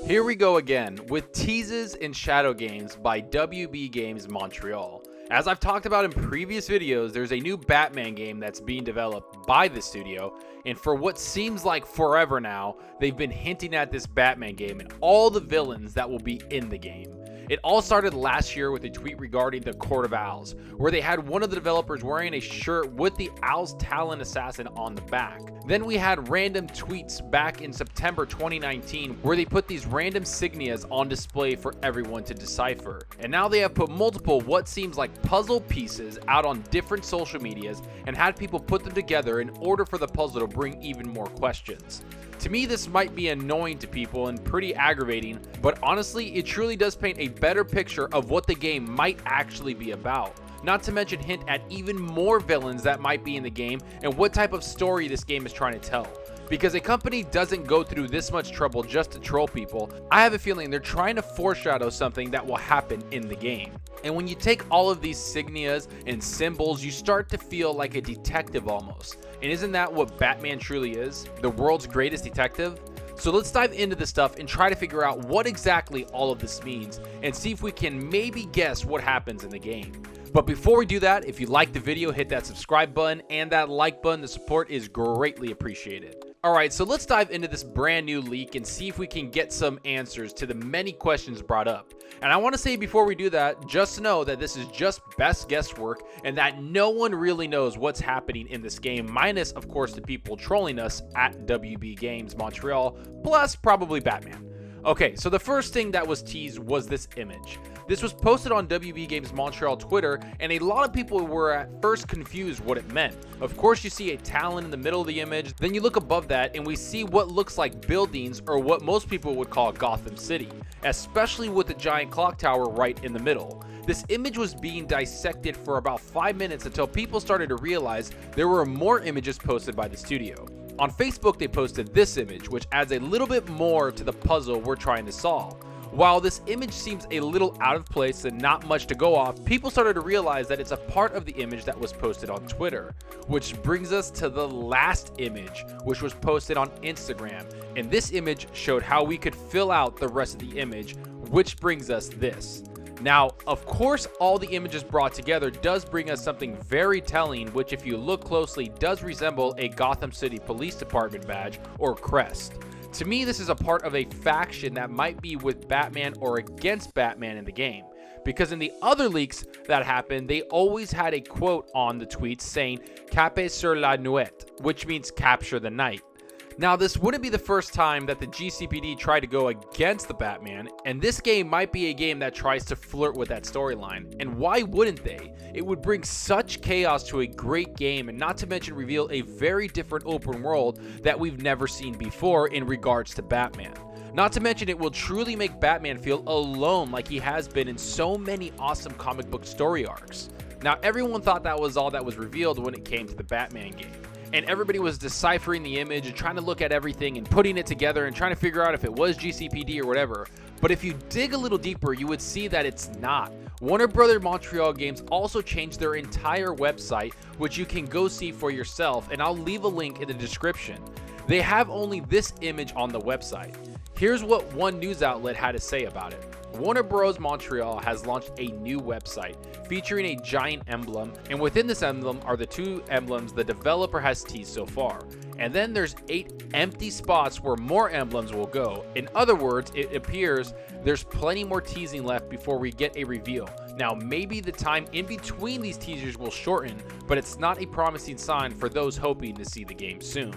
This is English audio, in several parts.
Here we go again with Teases and Shadow Games by WB Games Montreal. As I've talked about in previous videos, there's a new Batman game that's being developed by the studio, and for what seems like forever now, they've been hinting at this Batman game and all the villains that will be in the game. It all started last year with a tweet regarding the Court of Owls, where they had one of the developers wearing a shirt with the Owl's Talon Assassin on the back. Then we had random tweets back in September 2019 where they put these random signias on display for everyone to decipher. And now they have put multiple what seems like puzzle pieces out on different social medias and had people put them together in order for the puzzle to bring even more questions. To me, this might be annoying to people and pretty aggravating, but honestly, it truly does paint a better picture of what the game might actually be about. Not to mention hint at even more villains that might be in the game and what type of story this game is trying to tell. Because a company doesn't go through this much trouble just to troll people, I have a feeling they're trying to foreshadow something that will happen in the game. And when you take all of these signias and symbols, you start to feel like a detective almost. And isn't that what Batman truly is? The world's greatest detective? So let's dive into this stuff and try to figure out what exactly all of this means and see if we can maybe guess what happens in the game. But before we do that, if you like the video, hit that subscribe button and that like button. The support is greatly appreciated. Alright, so let's dive into this brand new leak and see if we can get some answers to the many questions brought up. And I want to say before we do that, just know that this is just best guesswork and that no one really knows what's happening in this game, minus of course the people trolling us at WB Games Montreal, plus probably Batman. Okay, so the first thing that was teased was this image. This was posted on WB Games Montreal Twitter, and a lot of people were at first confused what it meant. Of course, you see a Talon in the middle of the image, then you look above that and we see what looks like buildings, or what most people would call Gotham City, especially with the giant clock tower right in the middle. This image was being dissected for about 5 minutes until people started to realize there were more images posted by the studio. On Facebook, they posted this image, which adds a little bit more to the puzzle we're trying to solve. While this image seems a little out of place and not much to go off, people started to realize that it's a part of the image that was posted on Twitter. Which brings us to the last image, which was posted on Instagram. And this image showed how we could fill out the rest of the image, which brings us this. Now, of course, all the images brought together does bring us something very telling, which if you look closely does resemble a Gotham City Police Department badge or crest. To me, this is a part of a faction that might be with Batman or against Batman in the game. Because in the other leaks that happened, they always had a quote on the tweets saying, "Capez sur la nuit," which means capture the night. Now, this wouldn't be the first time that the GCPD tried to go against the Batman, and this game might be a game that tries to flirt with that storyline. And why wouldn't they? It would bring such chaos to a great game, and not to mention reveal a very different open world that we've never seen before in regards to Batman. Not to mention it will truly make Batman feel alone like he has been in so many awesome comic book story arcs. Now, everyone thought that was all that was revealed when it came to the Batman game. And everybody was deciphering the image and trying to look at everything and putting it together and trying to figure out if it was GCPD or whatever. But if you dig a little deeper, you would see that it's not. Warner Bros. Montreal Games also changed their entire website, which you can go see for yourself, and I'll leave a link in the description. They have only this image on the website. Here's what one news outlet had to say about it. Warner Bros. Montreal has launched a new website featuring a giant emblem, and within this emblem are the two emblems the developer has teased so far. And then there's 8 empty spots where more emblems will go. In other words, it appears there's plenty more teasing left before we get a reveal. Now, maybe the time in between these teasers will shorten, but it's not a promising sign for those hoping to see the game soon.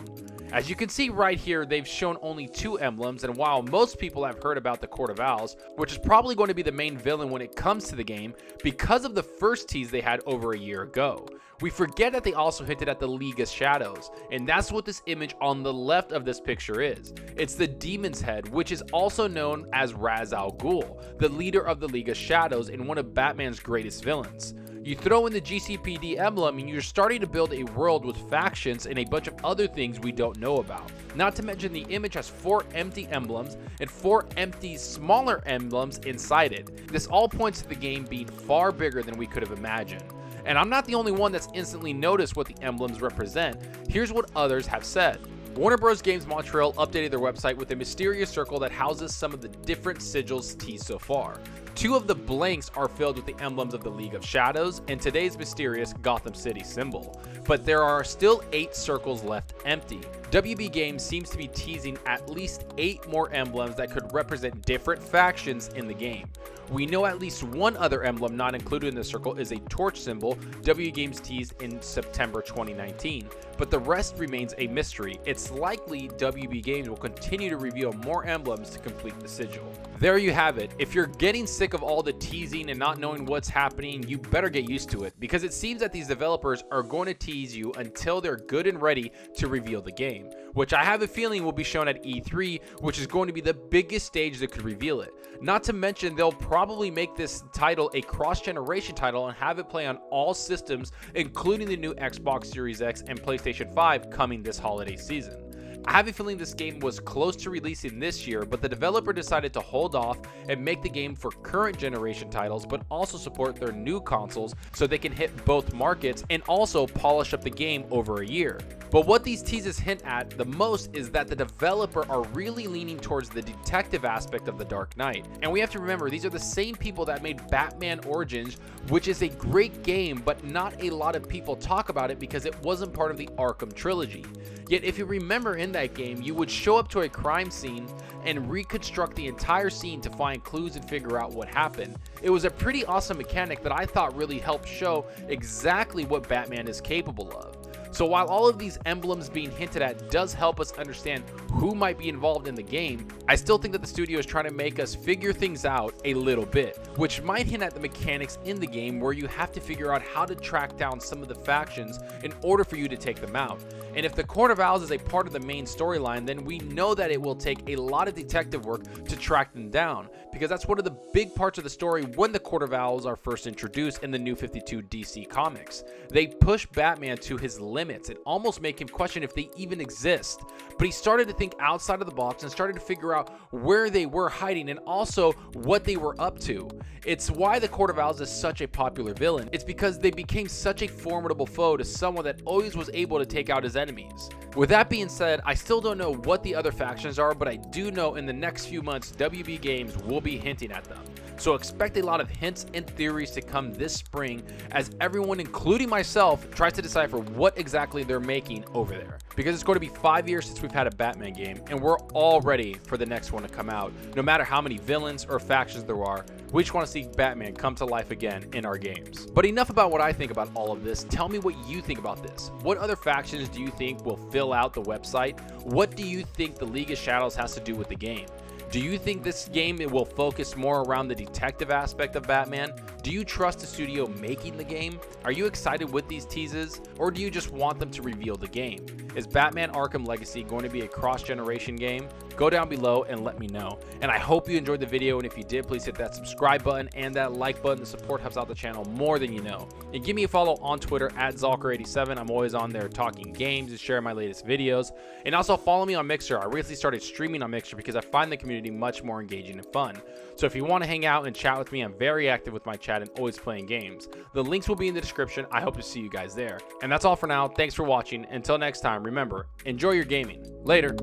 As you can see right here, they've shown only 2 emblems, and while most people have heard about the Court of Owls, which is probably going to be the main villain when it comes to the game because of the first tease they had over a year ago, we forget that they also hinted at the League of Shadows, and that's what this image on the left of this picture is. It's the Demon's Head, which is also known as Ra's al Ghul, the leader of the League of Shadows and one of Batman's greatest villains. You throw in the GCPD emblem and you're starting to build a world with factions and a bunch of other things we don't know about. Not to mention the image has 4 empty emblems and 4 empty smaller emblems inside it. This all points to the game being far bigger than we could have imagined. And I'm not the only one that's instantly noticed what the emblems represent. Here's what others have said. Warner Bros. Games Montreal updated their website with a mysterious circle that houses some of the different sigils teased so far. 2 of the blanks are filled with the emblems of the League of Shadows and today's mysterious Gotham City symbol, but there are still 8 circles left empty. WB Games seems to be teasing at least 8 more emblems that could represent different factions in the game. We know at least one other emblem not included in the circle is a torch symbol WB Games teased in September 2019, but the rest remains a mystery. It's likely WB Games will continue to reveal more emblems to complete the sigil. There you have it. If you're getting sick of all the teasing and not knowing what's happening, you better get used to it, because it seems that these developers are going to tease you until they're good and ready to reveal the game, which I have a feeling will be shown at E3, which is going to be the biggest stage that could reveal it. Not to mention, they'll probably make this title a cross-generation title and have it play on all systems, including the new Xbox Series X and PlayStation 5 coming this holiday season. I have a feeling this game was close to releasing this year, but the developer decided to hold off and make the game for current generation titles, but also support their new consoles so they can hit both markets and also polish up the game over a year. But what these teases hint at the most is that the developer are really leaning towards the detective aspect of The Dark Knight. And we have to remember, these are the same people that made Batman Origins, which is a great game, but not a lot of people talk about it because it wasn't part of the Arkham trilogy. Yet if you remember, in that game, you would show up to a crime scene and reconstruct the entire scene to find clues and figure out what happened. It was a pretty awesome mechanic that I thought really helped show exactly what Batman is capable of. So while all of these emblems being hinted at does help us understand who might be involved in the game, I still think that the studio is trying to make us figure things out a little bit, which might hint at the mechanics in the game where you have to figure out how to track down some of the factions in order for you to take them out. And if the Court of Owls is a part of the main storyline, then we know that it will take a lot of detective work to track them down, because that's one of the big parts of the story when the Court of Owls are first introduced in the New 52 DC Comics. They push Batman to his limits and almost make him question if they even exist. But he started to think outside of the box and started to figure out where they were hiding and also what they were up to. It's why the Court of Owls is such a popular villain. It's because they became such a formidable foe to someone that always was able to take out his enemies. With that being said, I still don't know what the other factions are, but I do know in the next few months WB Games will be hinting at them. So expect a lot of hints and theories to come this spring as everyone, including myself, tries to decipher what exactly they're making over there. Because it's going to be 5 years since we've had a Batman game, and we're all ready for the next one to come out. No matter how many villains or factions there are, we just want to see Batman come to life again in our games. But enough about what I think about all of this. Tell me what you think about this. What other factions do you think will fill out the website? What do you think the League of Shadows has to do with the game? Do you think this game will focus more around the detective aspect of Batman? Do you trust the studio making the game? Are you excited with these teases, or do you just want them to reveal the game? Is Batman Arkham Legacy going to be a cross-generation game? Go down below and let me know. And I hope you enjoyed the video, and if you did, please hit that subscribe button and that like button. The support helps out the channel more than you know. And give me a follow on Twitter at Zalker87. I'm always on there talking games and sharing my latest videos. And also follow me on Mixer. I recently started streaming on Mixer because I find the community much more engaging and fun. So if you want to hang out and chat with me, I'm very active with my chat and always playing games. The links will be in the description. I hope to see you guys there. And that's all for now. Thanks for watching. Until next time, remember, enjoy your gaming. Later.